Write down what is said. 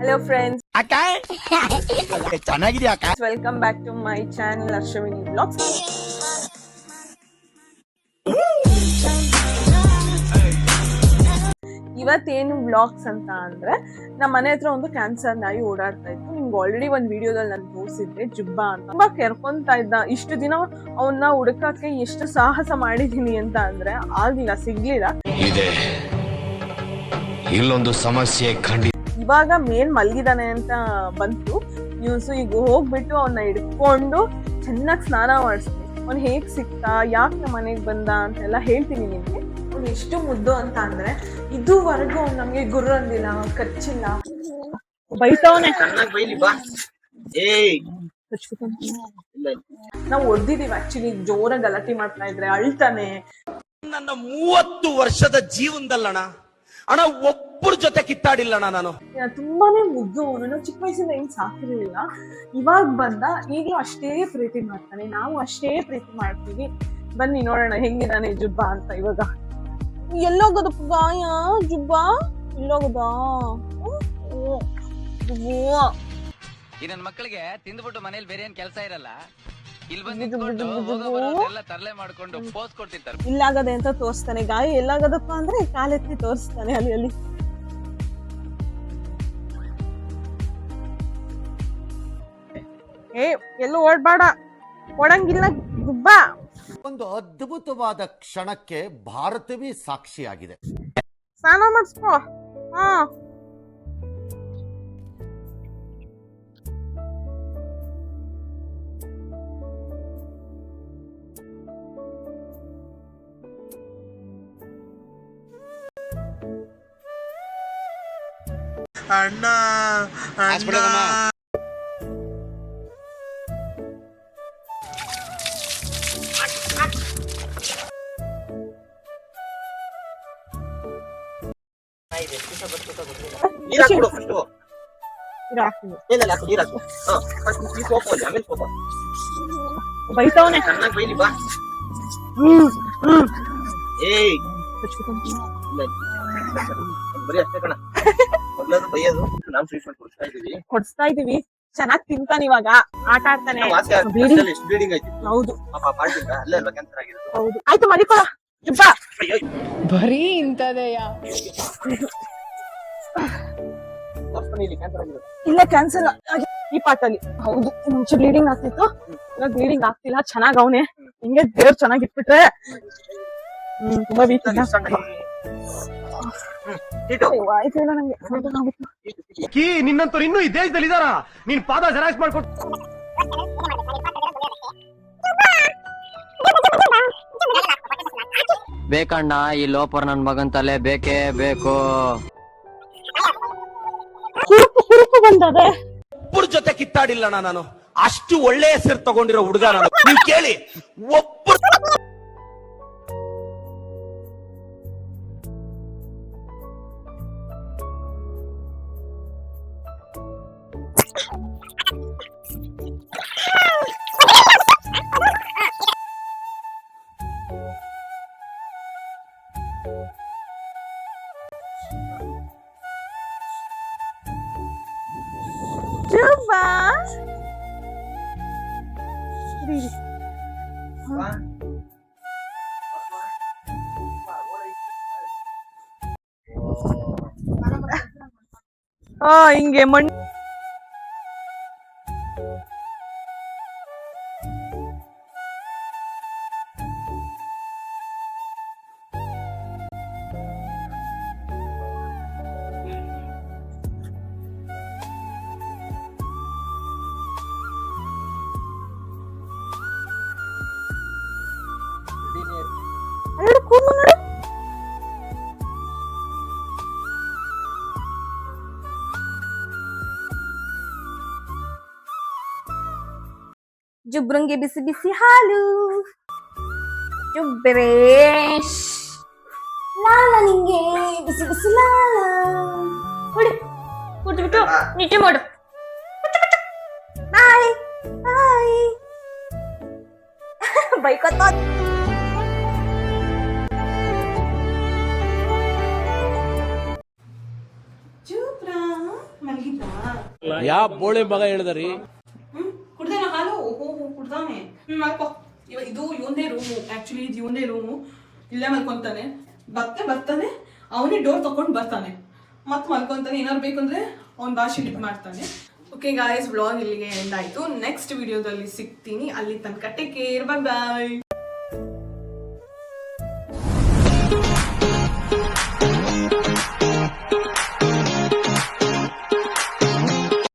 Hello friends, ಅಕ್ಕ ಚೆನ್ನಾಗಿದ್ಯಾ ಅಕ್ಕ? welcome back to my channel Ashwini Vlogs. ಇವತ್ತೇನು ವ್ಲಾಗ್ಸ್ ಅಂತ ಅಂದ್ರೆ ನಮ್ಮ ಮನೆ ಹತ್ರ ಒಂದು ಕ್ಯಾನ್ಸರ್ ನಾಯಿ ಓಡಾಡ್ತಾ ಇತ್ತು. ನಿಮ್ಗೆ ಆಲ್ರೆಡಿ ಒಂದು ವಿಡಿಯೋದಲ್ಲಿ ನಾನು ತೋರಿಸಿದ್ದೆ, ಜುಬ್ಬಾ ಅಂತ. ತುಂಬಾ ಕೆರ್ಕೊಂತಾ ಇದ್ದ. ಇಷ್ಟು ದಿನ ಅವನ್ನ ಹುಡುಕಕ್ಕೆ ಎಷ್ಟು ಸಾಹಸ ಮಾಡಿದೀನಿ ಅಂತ ಅಂದ್ರೆ ಆಗ್ಲಿಲ್ಲ, ಸಿಗ್ಲಿಲ್ಲ. ಇಲ್ಲೊಂದು ಸಮಸ್ಯೆ ಖಂಡಿತ. ಇವಾಗ ಮೇಲ್ ಮಲ್ಗಿದಾನೆ ಅಂತ ಬಂತು ನ್ಯೂಸ್. ಈಗ ಹೋಗ್ಬಿಟ್ಟು ಅವನ್ನ ಹಿಡ್ಕೊಂಡು ಚೆನ್ನಾಗಿ ಸ್ನಾನ ಮಾಡಿಸ್ತೀನಿ. ಅವ್ನು ಹೇಗ್ ಸಿಕ್ತಾ, ಯಾಕೆ ನಮ್ಮ ಮನೆಗೆ ಬಂದ ಅಂತೆಲ್ಲ ಹೇಳ್ತೀನಿ ನಿಮ್ಗೆ. ಅವ್ನು ಎಷ್ಟು ಮುದ್ದು ಅಂತ ಅಂದ್ರೆ ಇದುವರೆಗೂ ಅವ್ನು ನಮ್ಗೆ ಗುರು ಅಂದಿಲ್ಲ, ಕಚ್ಚಿಲ್ಲ, ಬೈತವನೆ. ನಾವು ಹೊಡೆದಿದೀವಿ ಆಕ್ಚುಲಿ. ಜೋರ ಗಲಾಟೆ ಮಾಡ್ತಾ ಇದ್ರೆ ಅಳ್ತಾನೆ. ನನ್ನ 30 ವರ್ಷದ ಜೀವನದಲ್ಲಣ ಅಣ್ಣ ಒಬ್ಬರ ಜೊತೆ ಕಿತ್ತಾಡಿಲ್ಲಣ್ಣ ನಾನು. ತುಂಬಾನೇ ಮುದ್ದು ಅವನು. ಚಿಕ್ಕ ವಯಸ್ಸಿಂದ ಏನ್ ಸಾಕಿರ್ಲಿಲ್ಲ. ಇವಾಗ ಬಂದ, ಈಗಲೂ ಅಷ್ಟೇ ಪ್ರೀತಿ ಮಾಡ್ತಾನೆ, ನಾವು ಅಷ್ಟೇ ಪ್ರೀತಿ ಮಾಡ್ತೀವಿ. ಬನ್ನಿ ನೋಡೋಣ ಹೆಂಗಿದಾನೆ ಜುಬ್ಬಾ ಅಂತ. ಇವಾಗ ಎಲ್ಲೋಗದಪ್ಪ ಗಾಯ ಜುಬ್ಬಾ, ಎಲ್ಲೋಗದ ಈ ನನ್ ಮಕ್ಕಳಿಗೆ ತಿಂದ್ಬಿಟ್ಟು ಮನೇಲಿ ಬೇರೆ ಏನ್ ಕೆಲಸ ಇರಲ್ಲ, ಇಲ್ಲಿ ಬಂದು ತರಲೆ ಮಾಡ್ಕೊಂಡು ಪೋಸ್ ಕೊಡ್ತಿರ್ತಾರೆ. ಇಲ್ಲಾಗದೆ ಅಂತ ತೋರಿಸ್ತಾನೆ. ಗಾಯ ಎಲ್ಲಾಗದಪ್ಪ ಅಂದ್ರೆ ಕಾಲೆತ್ತಿ ತೋರಿಸ್ತಾನೆ. ಅಲ್ಲಿ ಎಲ್ಲೂ ಓಡ್ಬೇಡ, ಓಡಂಗಿಲ್ಲ ಗುಬ್ಬಾ. ಒಂದು ಅದ್ಭುತವಾದ ಕ್ಷಣಕ್ಕೆ ಭಾರತವೇ ಸಾಕ್ಷಿಯಾಗಿದೆ. ಸ್ನಾನ ಮಾಡಿಸ್ಕೋ. ಹಾ, ಅಣ್ಣ ಬೈತವನೆ. ಕೊಡ್ಸ್ತಾ ಇದೀವಿ. ಚೆನ್ನಾಗ್ ತಿಂತಾನೆ, ಇವಾಗ ಆಟ ಆಡ್ತಾನೆ. ಹೌದು ಹೌದು. ಆಯ್ತು ಮಲಿಕೊಳ ಜುಬ್ಬಾ. ಬರೀ ಇಂತದೆಯ. ಇಲ್ಲ ಕ್ಯಾನ್ಸಲ್ ಈ ಪಾರ್ಟಲ್ಲಿ. ಹೌದು, ಮುಂಚೆ ಬ್ಲೀಡಿಂಗ್ ಆಗ್ತಿತ್ತು, ಇವಾಗ ಬ್ಲೀಡಿಂಗ್ ಆಗ್ತಿಲ್ಲ. ಚೆನ್ನಾಗ್ ಅವನೇ. ಹಿಂಗೆ ದೇವ್ರು ಚೆನ್ನಾಗಿ ಇಟ್ಬಿಟ್ರೆ ತುಂಬಾ ವೀಕ್ ಆಯ್ತಿಲ್ಲ ನಂಗೆ. ನಿನ್ನಂತವ್ರು ಇನ್ನೂ ಈ ದೇಶದಲ್ಲಿ ಇದಾರ? ನೀನ್ ಪಾದ ಜೆರಾಕ್ಸ್ ಮಾಡ್ಕೊಟ್ಟು ಬೇಕಣ್ಣ, ಈ ಲೋಪರ್ ನನ್ ಮಗನ್ ತಲೆ ಬೇಕೇ ಬೇಕು. ಬಂದದೆ. ಒಬ್ಬರ ಜೊತೆ ಕಿತ್ತಾಡಿಲ್ಲಣ್ಣ ನಾನು. ಅಷ್ಟು ಒಳ್ಳೆ ಹೆಸರು ತಗೊಂಡಿರೋ ಹುಡುಗ ನಾನು. ನೀವು ಕೇಳಿ, ಒಬ್ಬರು ಜುಬ್ಬಾ ಹಿಂಗೆ ಮಣ್ಣು ಜುಬ್ರಂಗೆ ಬಿಸಿ ಬಿಸಿ ಹಾಲು. ಜುಬ್ರೇಶ್ ಲಾಲ, ನಿಂಗೆ ಬಿಸಿ ಬಿಸಿ ಲಾಲ. ಕೊಡು, ಕೊಟ್ಬಿಟ್ಟು ನಿದ್ದೆ ಮಾಡು. ಬಾಯ್ ಬಾಯ್. ಬೈಕೋತ ಜುಬ್ರಾ ಮಲಗಿದ್ದ. ಯಾವ ಬೋಳಿ ಮಗ ಹೇಳಿದ್ರಿ? ಕುಡ್ದೇನ ಹಾಲು? ಓಹೋ ಕುಡ್ದಾನೆ. ಮಾಡ್ಕೋ. ಇದು ಇವಂದೇ ರೂಮು, ಆಕ್ಚುಲಿ ಇದು ಇವಂದೇ ರೂಮು. ಇಲ್ಲೇ ಮಲ್ಕೊಂತಾನೆ, ಬರ್ತಾನೆ ಅವನೇ ಡೋರ್ ತಗೊಂಡು ಬರ್ತಾನೆ, ಮತ್ತೆ ಮಲ್ಕೊಂತಾನೆ. ಏನಾದ್ರು ಬೇಕಂದ್ರೆ ಅವ್ನ ಭಾಷೆ ಲಿಪ್ ಮಾಡ್ತಾನೆ. ಓಕೆ ಗಾಯ್ಸ್, ವ್ಲಾಗ್ ಇಲ್ಲಿಗೆ ಎಂಡ್ ಆಯ್ತು. ನೆಕ್ಸ್ಟ್ ವಿಡಿಯೋದಲ್ಲಿ ಸಿಗ್ತೀನಿ. ಅಲ್ಲಿ ತನಕ ಟೇಕ್ ಕೇರ್, ಬಾಯ್ ಬಾಯ್.